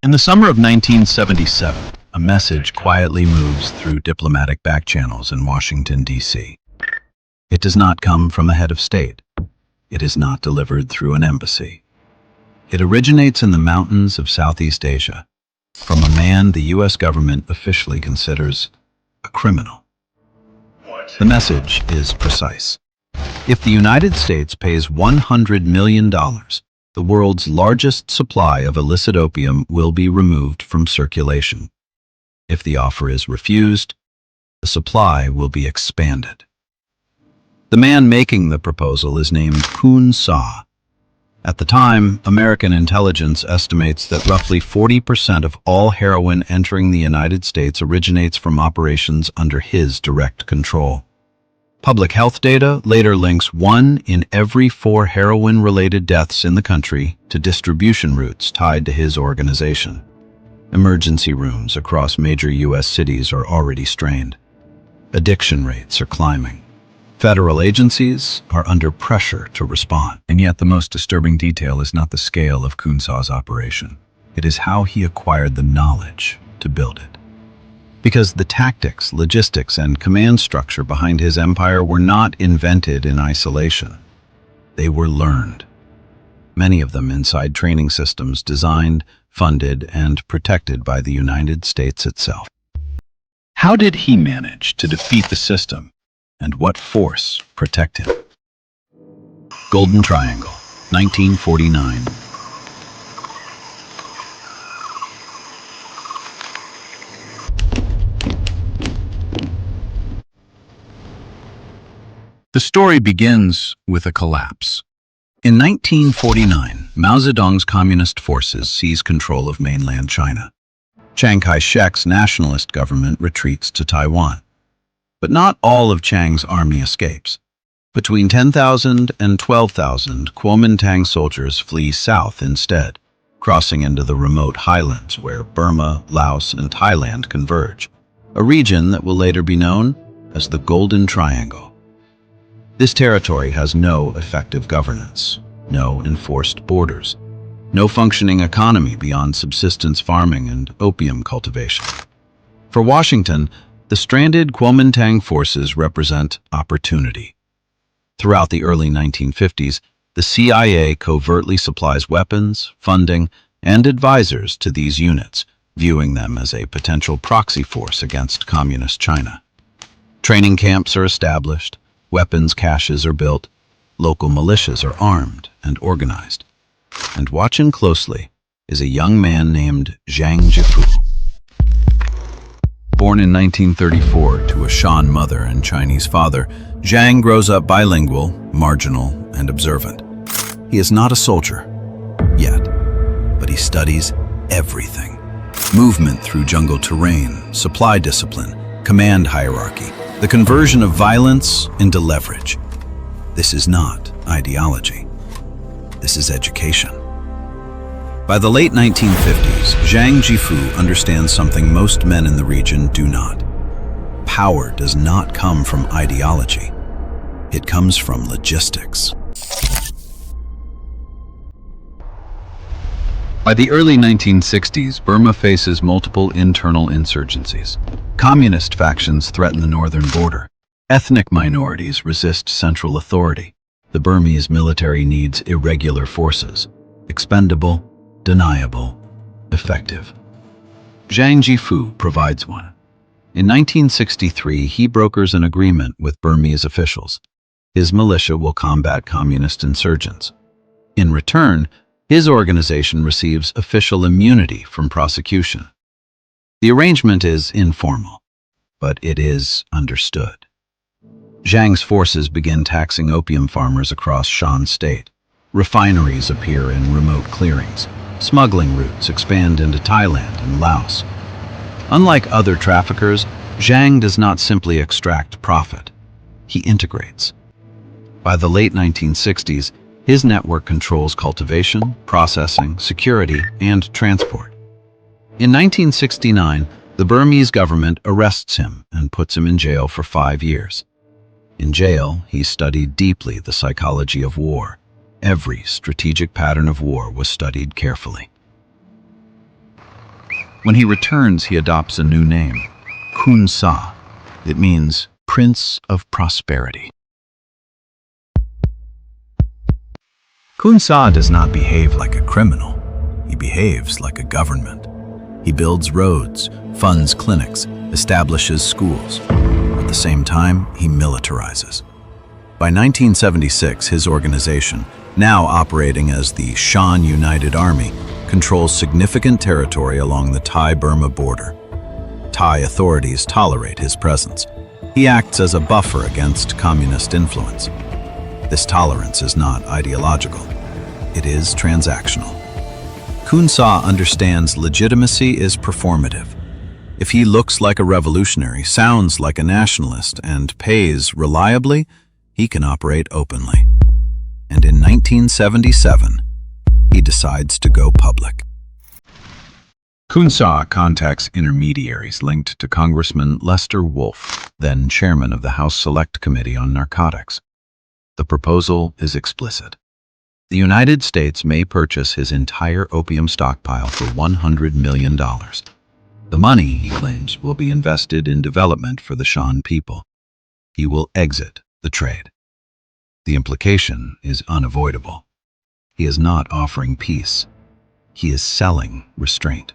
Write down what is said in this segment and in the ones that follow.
In the summer of 1977, a message quietly moves through diplomatic backchannels in Washington, D.C. It does not come from a head of state. It is not delivered through an embassy. It originates in the mountains of Southeast Asia, from a man the U.S. government officially considers a criminal. The message is precise. If the United States pays $100 million, the world's largest supply of illicit opium will be removed from circulation. If the offer is refused, the supply will be expanded. The man making the proposal is named Khun Sa. At the time, American intelligence estimates that roughly 40% of all heroin entering the United States originates from operations under his direct control. Public health data later links 1 in every 4 heroin-related deaths in the country to distribution routes tied to his organization. Emergency rooms across major U.S. cities are already strained. Addiction rates are climbing. Federal agencies are under pressure to respond. And yet the most disturbing detail is not the scale of Khun Sa's operation. It is how he acquired the knowledge to build it. Because the tactics, logistics, and command structure behind his empire were not invented in isolation. They were learned. Many of them inside training systems designed, funded, and protected by the United States itself. How did he manage to defeat the system, and what force protected him? Golden Triangle, 1949. The story begins with a collapse. In 1949, Mao Zedong's communist forces seize control of mainland China. Chiang Kai-shek's nationalist government retreats to Taiwan. But not all of Chiang's army escapes. Between 10,000 and 12,000 Kuomintang soldiers flee south instead, crossing into the remote highlands where Burma, Laos, and Thailand converge, a region that will later be known as the Golden Triangle. This territory has no effective governance, no enforced borders, no functioning economy beyond subsistence farming and opium cultivation. For Washington, the stranded Kuomintang forces represent opportunity. Throughout the early 1950s, the CIA covertly supplies weapons, funding, and advisors to these units, viewing them as a potential proxy force against Communist China. Training camps are established, weapons caches are built, local militias are armed and organized. And watching closely is a young man named Zhang Jifu. Born in 1934 to a Shan mother and Chinese father, Zhang grows up bilingual, marginal, and observant. He is not a soldier, yet, but he studies everything. Movement through jungle terrain, supply discipline, command hierarchy, the conversion of violence into leverage. This is not ideology. This is education. By the late 1950s, Zhang Jifu understands something most men in the region do not. Power does not come from ideology. It comes from logistics. By the early 1960s, Burma faces multiple internal insurgencies. Communist factions threaten the northern border. Ethnic minorities resist central authority. The Burmese military needs irregular forces, expendable, deniable, effective. Zhang Jifu provides one. In 1963, he brokers an agreement with Burmese officials. His militia will combat communist insurgents. In return, his organization receives official immunity from prosecution. The arrangement is informal, but it is understood. Zhang's forces begin taxing opium farmers across Shan State. Refineries appear in remote clearings. Smuggling routes expand into Thailand and Laos. Unlike other traffickers, Zhang does not simply extract profit. He integrates. By the late 1960s, his network controls cultivation, processing, security, and transport. In 1969, the Burmese government arrests him and puts him in jail for 5 years. In jail, he studied deeply the psychology of war. Every strategic pattern of war was studied carefully. When he returns, he adopts a new name, Khun Sa. It means Prince of Prosperity. Khun Sa does not behave like a criminal. He behaves like a government. He builds roads, funds clinics, establishes schools. At the same time, he militarizes. By 1976, his organization, now operating as the Shan United Army, controls significant territory along the Thai-Burma border. Thai authorities tolerate his presence. He acts as a buffer against communist influence. This tolerance is not ideological. It is transactional. Khun Sa understands legitimacy is performative. If he looks like a revolutionary, sounds like a nationalist, and pays reliably, he can operate openly. And in 1977, he decides to go public. Khun Sa contacts intermediaries linked to Congressman Lester Wolf, then chairman of the House Select Committee on Narcotics. The proposal is explicit. The United States may purchase his entire opium stockpile for $100 million. The money, he claims, will be invested in development for the Shan people. He will exit the trade. The implication is unavoidable. He is not offering peace. He is selling restraint.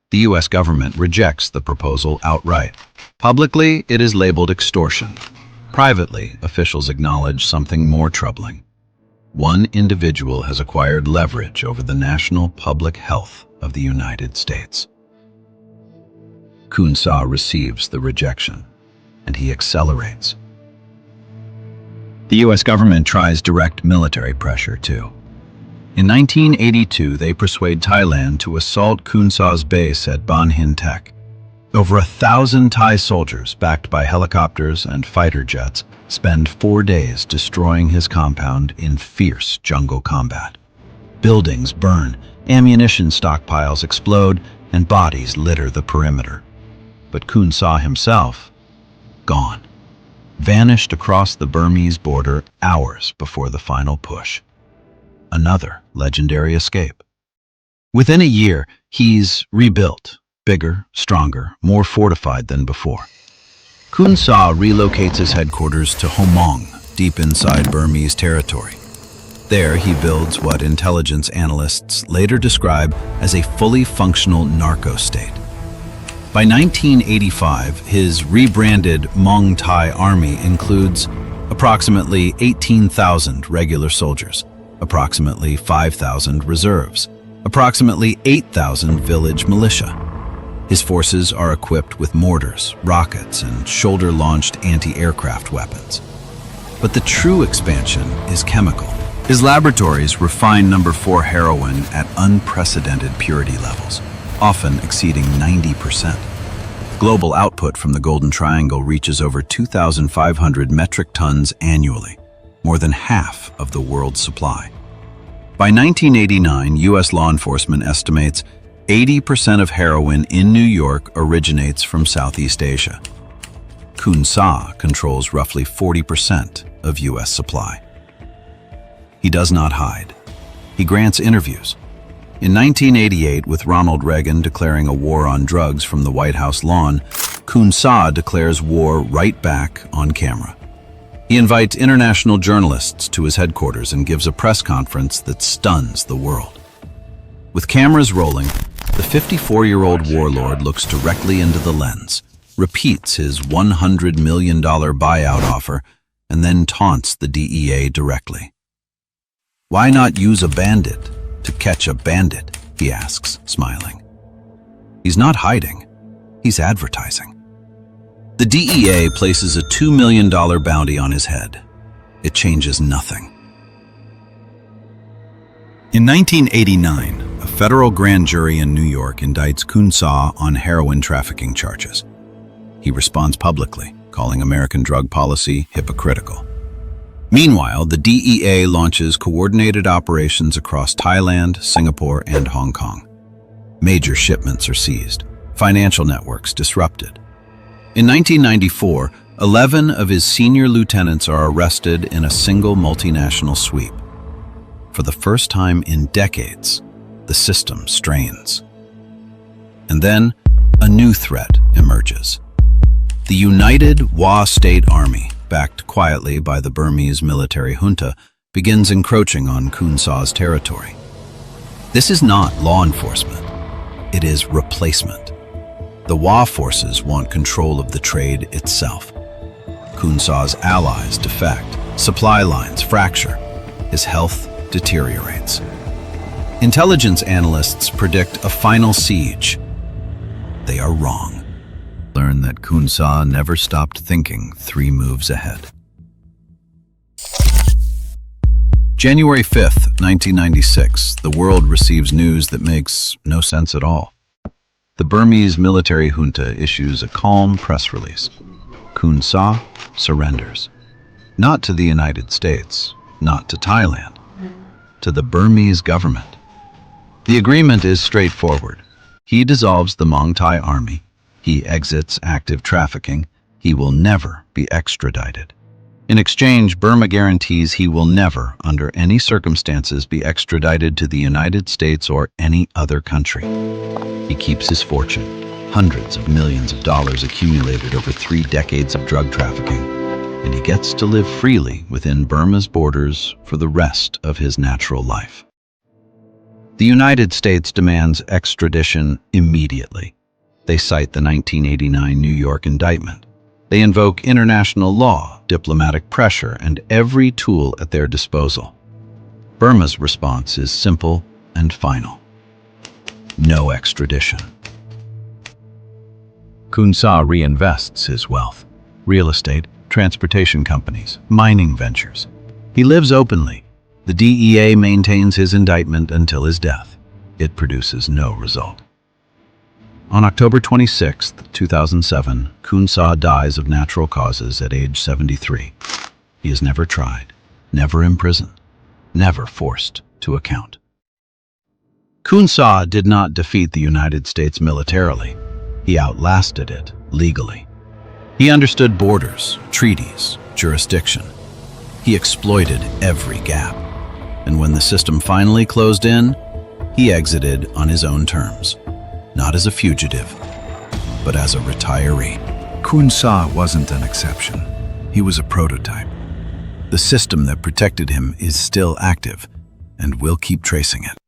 The U.S. government rejects the proposal outright. Publicly, it is labeled extortion. Privately, officials acknowledge something more troubling. One individual has acquired leverage over the national public health of the United States. Khun Sa receives the rejection, and he accelerates. The U.S. government tries direct military pressure, too. In 1982, they persuade Thailand to assault Khun Sa's base at Ban Hin Tek. Over 1,000 Thai soldiers, backed by helicopters and fighter jets, spend 4 days destroying his compound in fierce jungle combat. Buildings burn, ammunition stockpiles explode, and bodies litter the perimeter. But Khun Sa himself, gone. Vanished across the Burmese border hours before the final push. Another legendary escape. Within a year, he's rebuilt, bigger, stronger, more fortified than before. Khun Sa relocates his headquarters to Homong, deep inside Burmese territory. There, he builds what intelligence analysts later describe as a fully functional narco-state. By 1985, his rebranded Hmong Thai army includes approximately 18,000 regular soldiers, approximately 5,000 reserves, approximately 8,000 village militia. His forces are equipped with mortars, rockets, and shoulder-launched anti-aircraft weapons. But the true expansion is chemical. His laboratories refine number 4 heroin at unprecedented purity levels, often exceeding 90%. Global output from the Golden Triangle reaches over 2,500 metric tons annually, more than half of the world's supply. By 1989, U.S. law enforcement estimates 80% of heroin in New York originates from Southeast Asia. Khun Sa controls roughly 40% of U.S. supply. He does not hide. He grants interviews. In 1988, with Ronald Reagan declaring a war on drugs from the White House lawn, Khun Sa declares war right back on camera. He invites international journalists to his headquarters and gives a press conference that stuns the world. With cameras rolling, the 54-year-old warlord looks directly into the lens, repeats his $100 million buyout offer, and then taunts the DEA directly. "Why not use a bandit to catch a bandit?" he asks, smiling. He's not hiding. He's advertising. The DEA places a $2 million bounty on his head. It changes nothing. In 1989, a federal grand jury in New York indicts Khun Sa on heroin trafficking charges. He responds publicly, calling American drug policy hypocritical. Meanwhile, the DEA launches coordinated operations across Thailand, Singapore, and Hong Kong. Major shipments are seized, financial networks disrupted. In 1994, 11 of his senior lieutenants are arrested in a single multinational sweep. For the first time in decades, the system strains. And then, a new threat emerges. The United Wa State Army, backed quietly by the Burmese military junta, begins encroaching on Khun Sa's territory. This is not law enforcement. It is replacement. The Wa forces want control of the trade itself. Khun Sa's allies defect, supply lines fracture, his health deteriorates. Intelligence analysts predict a final siege. They are wrong. Learn that Khun Sa never stopped thinking 3 moves ahead. January 5th, 1996, the world receives news that makes no sense at all. The Burmese military junta issues a calm press release. Khun Sa surrenders. Not to the United States, not to Thailand, to the Burmese government. The agreement is straightforward. He dissolves the Mong Thai army. He exits active trafficking. He will never be extradited. In exchange, Burma guarantees he will never, under any circumstances, be extradited to the United States or any other country. He keeps his fortune, hundreds of millions of dollars accumulated over 3 decades of drug trafficking, and he gets to live freely within Burma's borders for the rest of his natural life. The United States demands extradition immediately. They cite the 1989 New York Indictment. They invoke international law, diplomatic pressure, and every tool at their disposal. Burma's response is simple and final. No extradition. Khun Sa reinvests his wealth. Real estate, transportation companies, mining ventures. He lives openly. The DEA maintains his indictment until his death. It produces no result. On October 26, 2007, Khun Sa dies of natural causes at age 73. He is never tried, never imprisoned, never forced to account. Khun Sa did not defeat the United States militarily. He outlasted it legally. He understood borders, treaties, jurisdiction. He exploited every gap. And when the system finally closed in, he exited on his own terms. Not as a fugitive, but as a retiree. Khun Sa wasn't an exception. He was a prototype. The system that protected him is still active, and we'll keep tracing it.